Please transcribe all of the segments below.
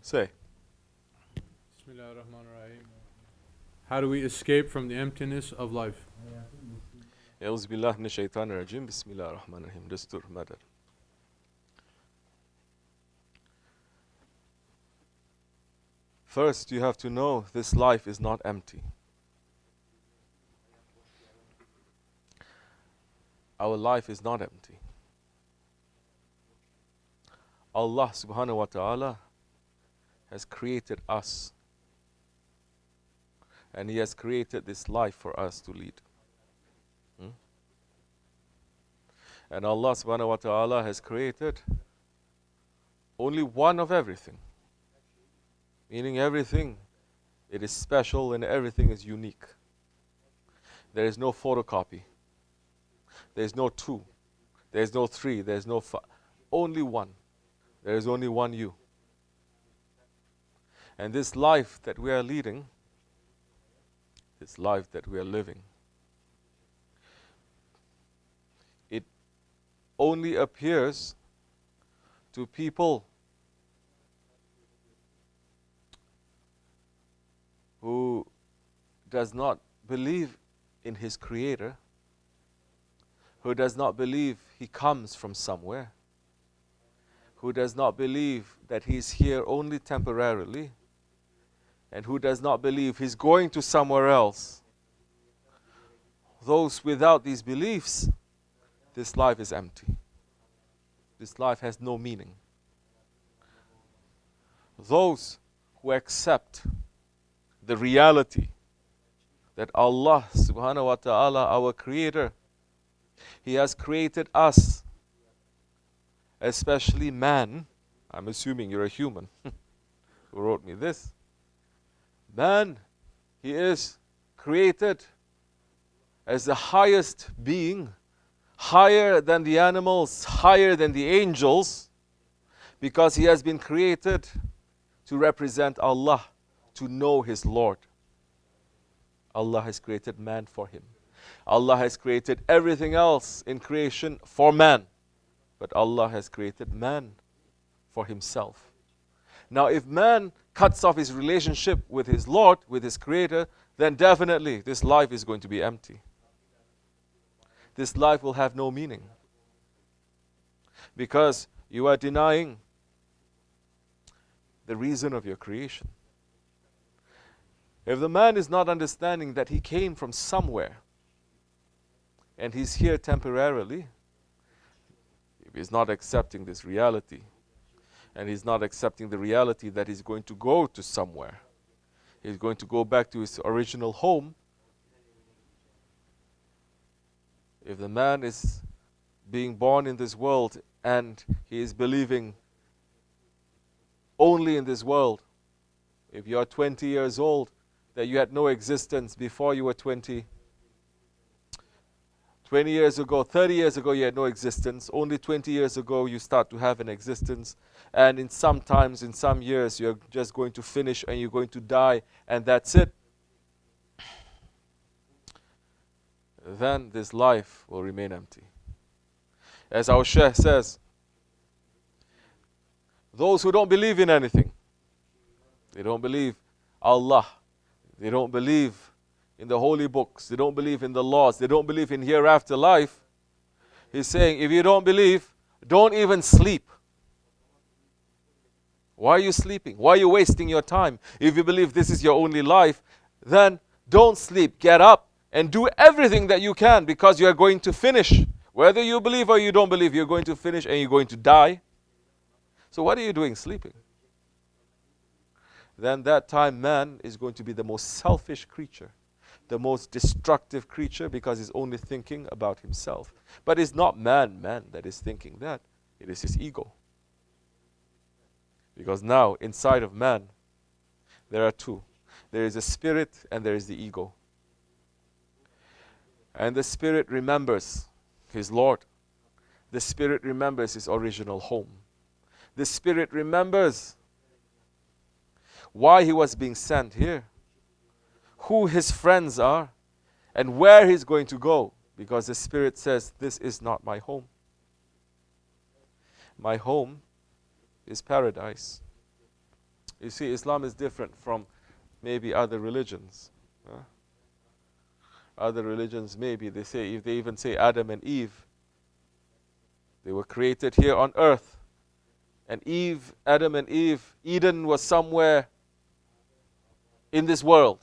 Say. Bismillahirrahmanirrahim. How do we escape from the emptiness of life? أعوذ بالله من الشيطان الرجيم بسم الله الرحمن الرحيم. Dastur matter. First, you have to know this life is not empty. Our life is not empty. Allah subhanahu wa ta'ala has created us. And He has created this life for us to lead. And Allah subhanahu wa ta'ala has created only one of everything. Meaning everything, it is special and everything is unique. There is no photocopy. There is no two. There is no three. There is no five. Only one. There is only one you. And this life that we are leading, this life that we are living, it only appears to people who does not believe in his creator, who does not believe he comes from somewhere, who does not believe that he's here only temporarily, and who does not believe he's going to somewhere else. Those without these beliefs, this life is empty. This life has no meaning. Those who accept the reality that Allah subhanahu wa ta'ala, our creator, He has created us, especially man. I'm assuming you're a human who wrote me this. Man, he is created as the highest being, higher than the animals, higher than the angels, because he has been created to represent Allah, to know his Lord. Allah has created man for him. Allah has created everything else in creation for man. But Allah has created man for himself. Now if man cuts off his relationship with his Lord, with his creator, then definitely this life is going to be empty. This life will have no meaning. Because you are denying the reason of your creation. If the man is not understanding that he came from somewhere and he's here temporarily, if he's not accepting this reality, and he's not accepting the reality that he's going to go to somewhere, he's going to go back to his original home, if the man is being born in this world and he is believing only in this world, if you are 20 years old, that you had no existence before you were 20. 20 years ago, 30 years ago, you had no existence. Only 20 years ago, you start to have an existence. And in some times, in some years, you're just going to finish and you're going to die, and that's it. Then this life will remain empty. As our Shaykh says, those who don't believe in anything, they don't believe Allah, they don't believe in the holy books, they don't believe in the laws, they don't believe in hereafter life. He's saying, if you don't believe, don't even sleep. Why are you sleeping? Why are you wasting your time? If you believe this is your only life, then don't sleep. Get up and do everything that you can, because you are going to finish. Whether you believe or you don't believe, you're going to finish and you're going to die. So what are you doing sleeping? Then that time man is going to be the most selfish creature, the most destructive creature, because he's only thinking about himself. But it's not man that is thinking that. It is his ego. Because now inside of man, there are two. There is a spirit and there is the ego. And the spirit remembers his Lord. The spirit remembers his original home. The spirit remembers why he was being sent here, who his friends are, and where he's going to go. Because the spirit says, this is not my home. My home is paradise. You see, Islam is different from maybe other religions. Other religions, maybe they say, if they even say Adam and Eve, they were created here on earth. And Adam and Eve, Eden was somewhere in this world.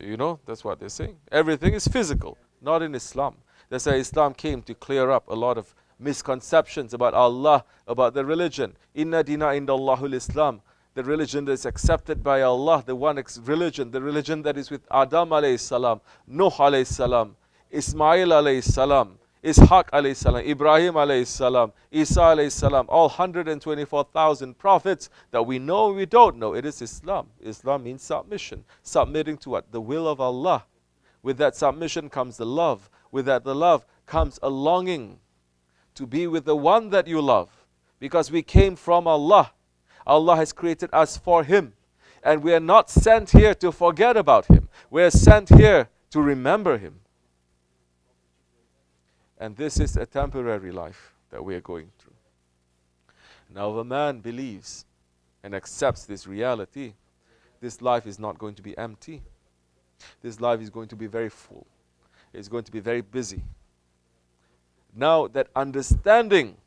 You know, that's what they're saying. Everything is physical, not in Islam. That's why Islam came to clear up a lot of misconceptions about Allah, about the religion. Inna dina indallahul Islam. The religion that is accepted by Allah, the one religion, the religion that is with Adam alayhi salam, Nuh alayhi salam, Ismail alayhi salam, Ishaq alayhi salam, Ibrahim alayhi salam, Isa alayhi salam, all 124,000 prophets that we know and we don't know. It is Islam. Islam means submission. Submitting to what? The will of Allah. With that submission comes the love. With that the love comes a longing to be with the one that you love. Because we came from Allah. Allah has created us for Him. And we are not sent here to forget about Him. We are sent here to remember Him. And this is a temporary life that we are going through. Now, if a man believes and accepts this reality, this life is not going to be empty. This life is going to be very full. It's going to be very busy. Now, that understanding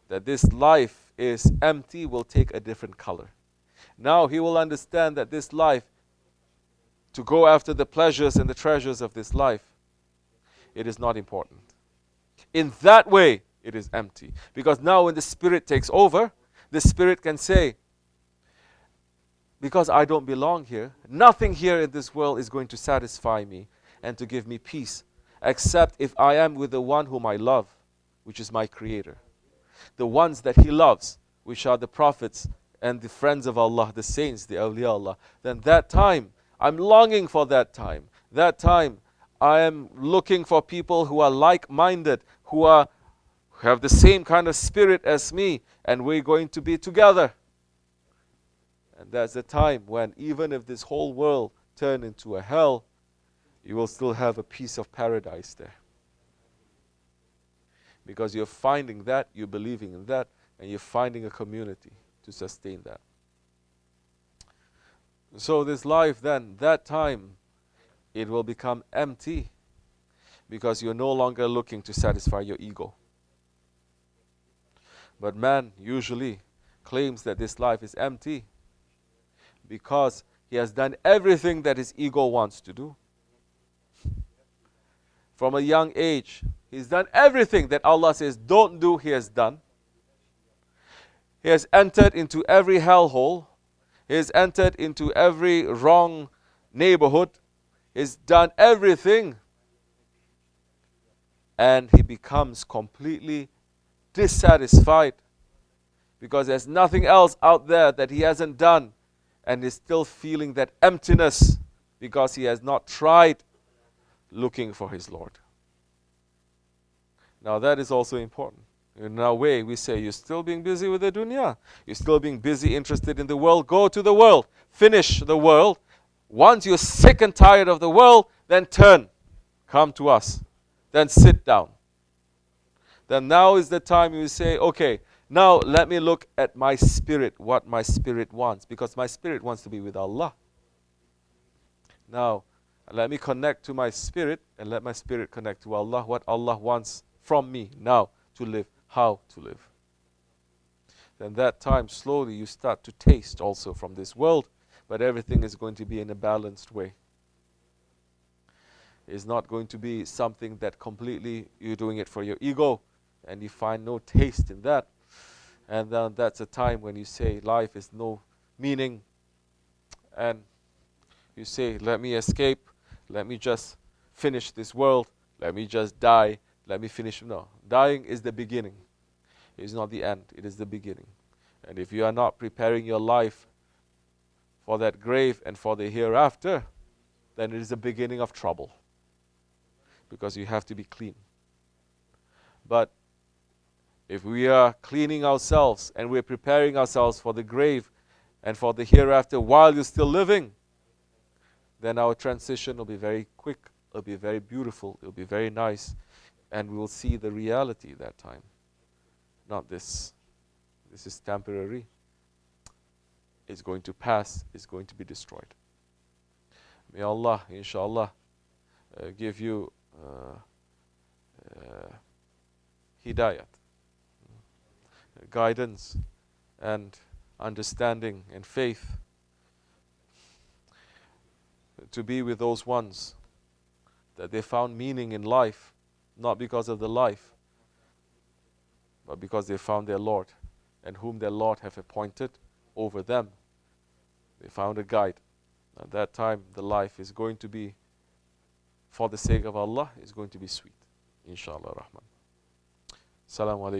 that this life is empty will take a different color. Now he will understand that this life, to go after the pleasures and the treasures of this life, it is not important. In that way, it is empty. Because now when the spirit takes over, the spirit can say, because I don't belong here, nothing here in this world is going to satisfy me and to give me peace, except if I am with the one whom I love, which is my Creator. The ones that He loves, which are the prophets and the friends of Allah, the saints, the awliya Allah. Then that time, I'm longing for that time. That time, I am looking for people who are like-minded, who have the same kind of spirit as me, and we're going to be together. And that's the time when even if this whole world turned into a hell, you will still have a piece of paradise there. Because you're finding that, you're believing in that, and you're finding a community to sustain that. So this life then, that time, it will become empty because you're no longer looking to satisfy your ego. But man usually claims that this life is empty because he has done everything that his ego wants to do. From a young age, he's done everything that Allah says don't do, he has done. He has entered into every hellhole. He has entered into every wrong neighborhood. He's done everything. And he becomes completely dissatisfied because there's nothing else out there that he hasn't done. And he's still feeling that emptiness because he has not tried looking for his Lord. Now that is also important. In a way, we say, you're still being busy with the dunya. You're still being busy, interested in the world. Go to the world. Finish the world. Once you're sick and tired of the world, then turn. Come to us. Then sit down. Then now is the time you say, okay, now let me look at my spirit, what my spirit wants. Because my spirit wants to be with Allah. Now, let me connect to my spirit and let my spirit connect to Allah. What Allah wants from me now to live. How to live. Then that time slowly you start to taste also from this world, but everything is going to be in a balanced way. It's not going to be something that completely you're doing it for your ego and you find no taste in that. And then that's a time when you say life is no meaning and you say, let me escape, let me just finish this world, let me just die, let me finish. No, dying is the beginning. It is not the end, it is the beginning. And if you are not preparing your life for that grave and for the hereafter, then it is the beginning of trouble. Because you have to be clean. But if we are cleaning ourselves and we're preparing ourselves for the grave and for the hereafter while you're still living, then our transition will be very quick, it'll be very beautiful, it'll be very nice, and we will see the reality that time. Not this. This is temporary. is going to pass, is going to be destroyed. May Allah, inshallah, give you hidayat, guidance and understanding and faith to be with those ones that they found meaning in life, not because of the life, but because they found their Lord, and whom their Lord have appointed over them. They found a guide. At that time, the life is going to be, for the sake of Allah, is going to be sweet. Inshallah Rahman. Assalamu alaikum.